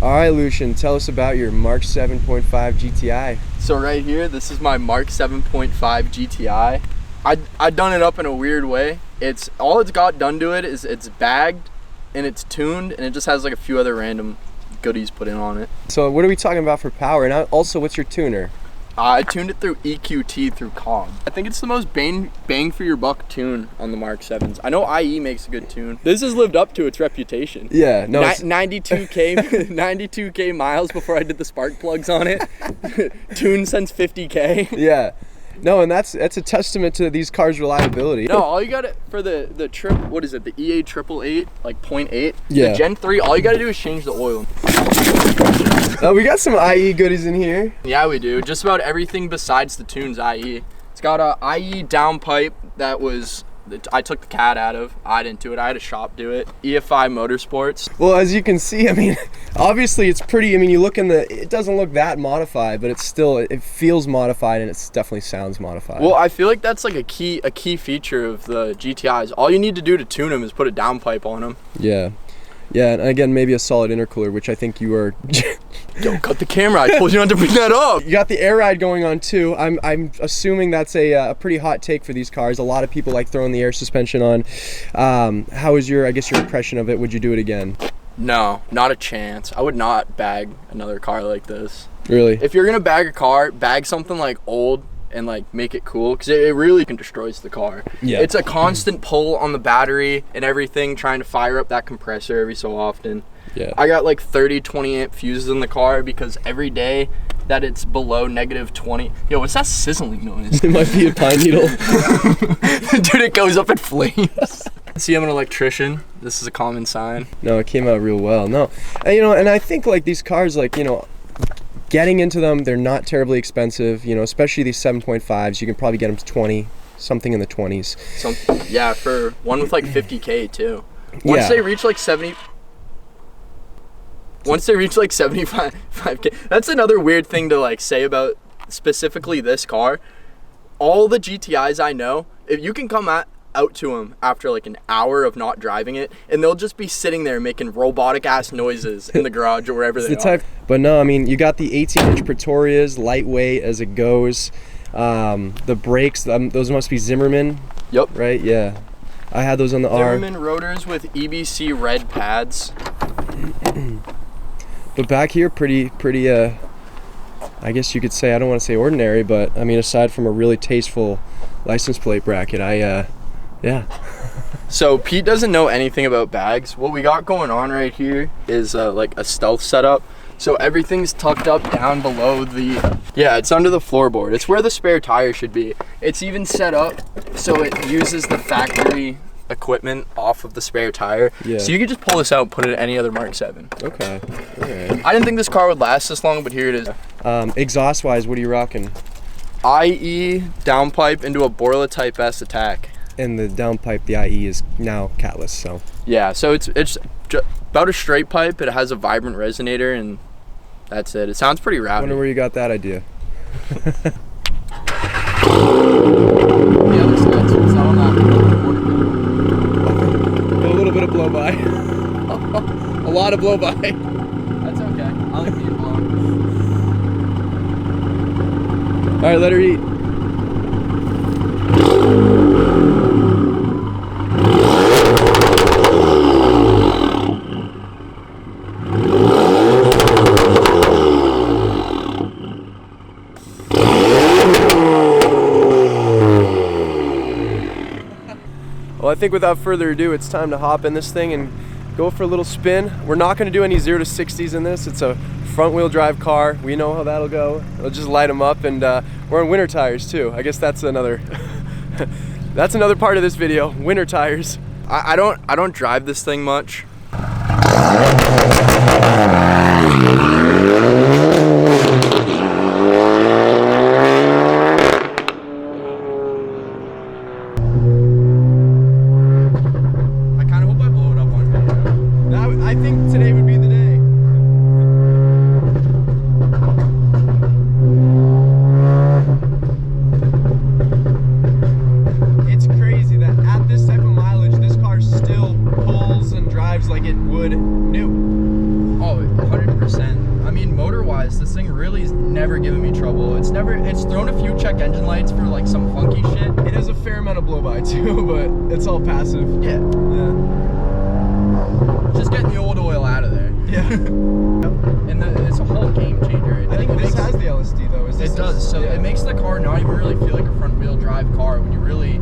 All right, Lucien, tell us about your Mark 7.5 GTI. So right here, this is my Mark 7.5 GTI. I done it up in a weird way. All it's got done to it is it's bagged and it's tuned, and it just has like a few other random goodies put in on it. So what are we talking about for power? And also, what's your tuner? I tuned it through EQT through COG. I think it's the most bang for your buck tune on the Mark 7s. I know IE makes a good tune. This has lived up to its reputation. Yeah, no. 92K miles before I did the spark plugs on it. Tune since 50K. Yeah. No, and that's a testament to these cars' reliability. No, all you got it for the trip. What is it? The EA 888, like 0.8. Yeah. The Gen 3. All you got to do is change the oil. We got some IE goodies in here. Yeah, we do. Just about everything besides the tunes IE. It's got a IE downpipe that I took the cat out of. I didn't do it. I had a shop do it. EFI Motorsports. Well, as you can see, I mean, obviously it's pretty. I mean, you look it doesn't look that modified, but it feels modified, and it definitely sounds modified. Well, I feel like that's like a key feature of the GTIs. All you need to do to tune them is put a downpipe on them. Yeah. Yeah, and again, maybe a solid intercooler, which I think you are. Yo, cut the camera. I told you not to bring that up. You got the air ride going on too. I'm assuming that's a pretty hot take for these cars. A lot of people like throwing the air suspension on. How is your impression of it? Would you do it again? No, not a chance. I would not bag another car like this. Really? If you're gonna bag a car, bag something like old and like make it cool, because it really destroys the car. Yeah. It's a constant pull on the battery and everything, trying to fire up that compressor every so often. Yeah. I got like 20 amp fuses in the car because every day that it's below -20. Yo, what's that sizzling noise? It might be a pine needle. Dude, it goes up in flames. See, I'm an electrician. This is a common sign. No, it came out real well. No, and I think like these cars, like, getting into them, they're not terribly expensive, especially these 7.5s. You can probably get them to 20, something in the 20s. Yeah, for one with like 50K too. Once they reach like 75K, that's another weird thing to like say about specifically this car. All the GTIs I know, if you can come out to them after like an hour of not driving it, and they'll just be sitting there making robotic ass noises in the garage or wherever they are. But no, I mean, you got the 18-inch Pretorias, lightweight as it goes. The brakes, those must be Zimmerman. Yep. Right? Yeah. I had those on the R. Zimmerman rotors with EBC red pads. But back here, pretty. I guess you could say, I don't want to say ordinary, but I mean, aside from a really tasteful license plate bracket, yeah. So Pete doesn't know anything about bags. What we got going on right here is like a stealth setup. So everything's tucked up down below it's under the floorboard. It's where the spare tire should be. It's even set up so it uses the factory equipment off of the spare tire. Yeah. So you could just pull this out and put it in any other Mark 7. Okay. All right. I didn't think this car would last this long, but here it is. Exhaust wise, what are you rocking? IE downpipe into a Borla Type S Attack. And the downpipe, the IE, is now catless, so. Yeah, so it's about a straight pipe. It has a vibrant resonator, and that's it. It sounds pretty rowdy. I wonder where you got that idea. Yeah, this guy's on that. A little bit of blow by. A lot of blow by. That's okay. I like being blown. All right, let her eat. Well, I think without further ado, it's time to hop in this thing and go for a little spin. We're not going to do any 0 to 60s in this. It's a front-wheel drive car. We know how that'll go. We'll just light them up, and we're on winter tires too. I guess that's another that's another part of this video. Winter tires. I don't drive this thing much. I think today would be the day. It's crazy that at this type of mileage, this car still pulls and drives like it would new. Oh, this thing really is never given me trouble. It's thrown a few check engine lights for like some funky shit. It has a fair amount of blow by too, but it's all passive. Yeah. Yeah. Just getting the old oil out of there. Yeah. And it's a whole game changer. I think this has the LSD though. It does. So it makes the car not even really feel like a front wheel drive car when you really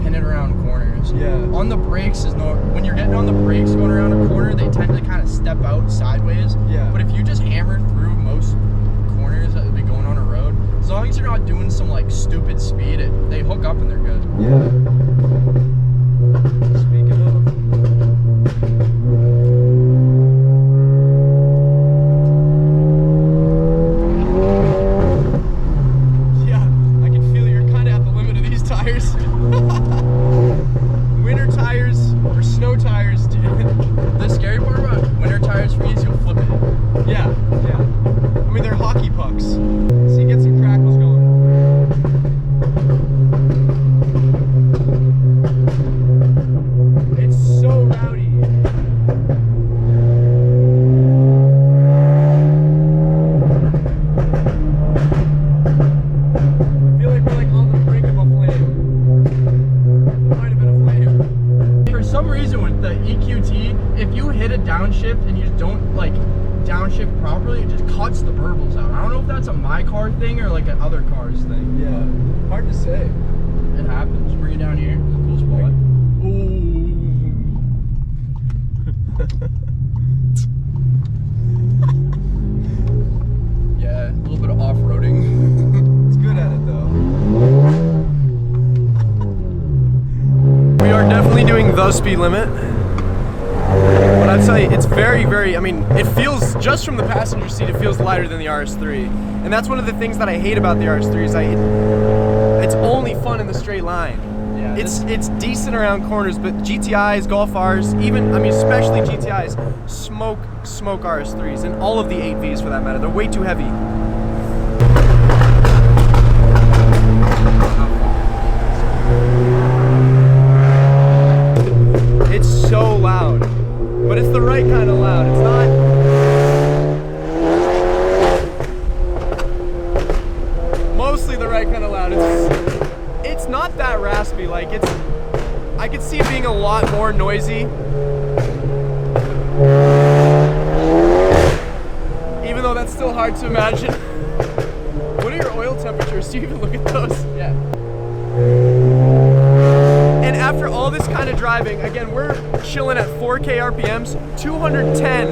pin it around corners. Yeah. On the brakes when you're getting on the brakes going around a corner, they tend to kind of step out sideways. Yeah. But if you just hammer through most corners that would be going on a road, as long as you're not doing some like stupid speed, they hook up and they're good. Yeah. Speaking of. Winter tires or snow tires, dude. The scary part about winter tires for you is you'll flip it. Yeah, yeah. I mean, they're hockey pucks. See, get some crackles going. It's so rowdy. I feel like we're like on the brink of a flame. Might have been a flame. For some reason with the EQT, if you hit a downshift and you just don't like downshift properly, it just cuts the burbles out. I don't know if that's a my car thing or like an other car's thing. Yeah, hard to say. It happens. Bring it down here. It's a cool spot. Yeah, a little bit of off-roading. It's good at it though. We are definitely doing the speed limit. But I'd say it's very, very, I mean, it feels, just from the passenger seat, it feels lighter than the RS3. And that's one of the things that I hate about the RS3 is it's only fun in the straight line. Yeah, It's decent around corners, but GTIs, Golf Rs, even, I mean, especially GTIs, smoke RS3s, and all of the 8Vs for that matter. They're way too heavy. It's so loud, but it's the right kind of loud. It's not mostly the right kind of loud. It's not that raspy. Like I could see it being a lot more noisy. Even though that's still hard to imagine. What are your oil temperatures? Do you even look at those? Yeah. And after all this kind of driving, again, we're chilling at 4K RPMs, 210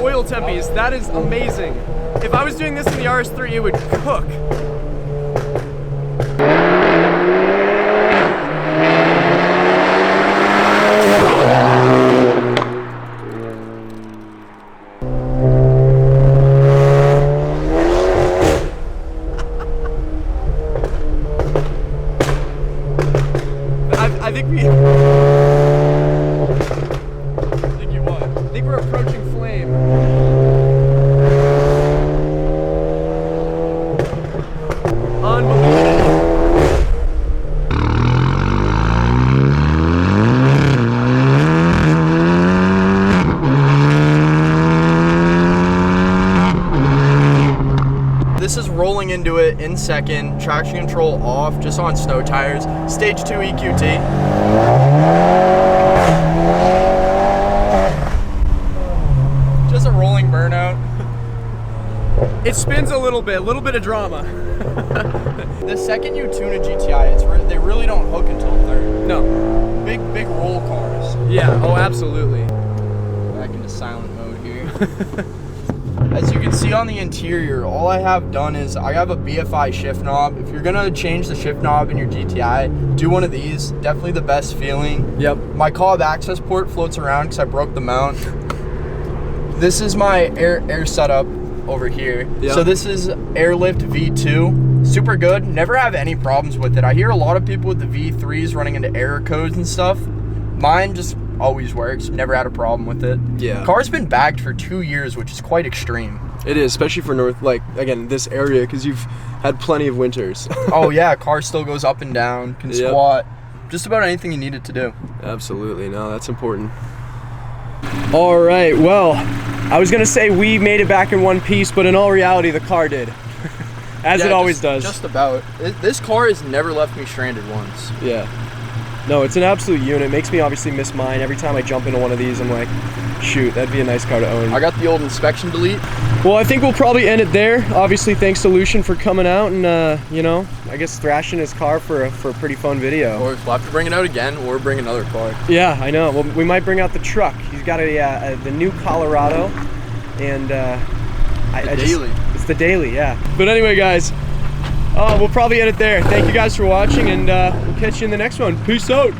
oil tempies. That is amazing. If I was doing this in the RS3, it would cook. I think we're approaching flame. Unbelievable. This is rolling into it in second, traction control off, just on snow tires, stage 2 EQT. Just a rolling burnout. It spins a little bit of drama. The second you tune a GTI, they really don't hook until third. No. Big roll cars. Yeah, oh absolutely. Back into silent mode here. As you can see on the interior, all I have done is I have a BFI shift knob. If you're gonna change the shift knob in your GTI, do one of these. Definitely the best feeling. Yep. My cob access port floats around because I broke the mount. This is my air setup over here. Yep. So this is Airlift V2. Super good. Never have any problems with it. I hear a lot of people with the V3s running into error codes and stuff. Mine just always works. Never had a problem with it. Yeah. Car's been bagged for 2 years, which is quite extreme. It is, especially for north, like, again, this area, because you've had plenty of winters. Oh yeah, car still goes up and down, can Yep. squat, just about anything you need it to do. Absolutely, no, that's important. All right, well, I was gonna say we made it back in one piece, but in all reality, the car did. As it always does. Just about. This car has never left me stranded once. Yeah. No, it's an absolute unit. It makes me obviously miss mine. Every time I jump into one of these, I'm like, shoot, that'd be a nice car to own. I got the old inspection delete. Well, I think we'll probably end it there. Obviously, thanks to Lucien for coming out and, you know, I guess thrashing his car for a pretty fun video. Or we'll have to bring it out again or bring another car. Yeah, I know. Well, we might bring out the truck. He's got the new Colorado, and it's the daily, yeah. But anyway, guys, we'll probably end it there. Thank you guys for watching, and we'll catch you in the next one. Peace out.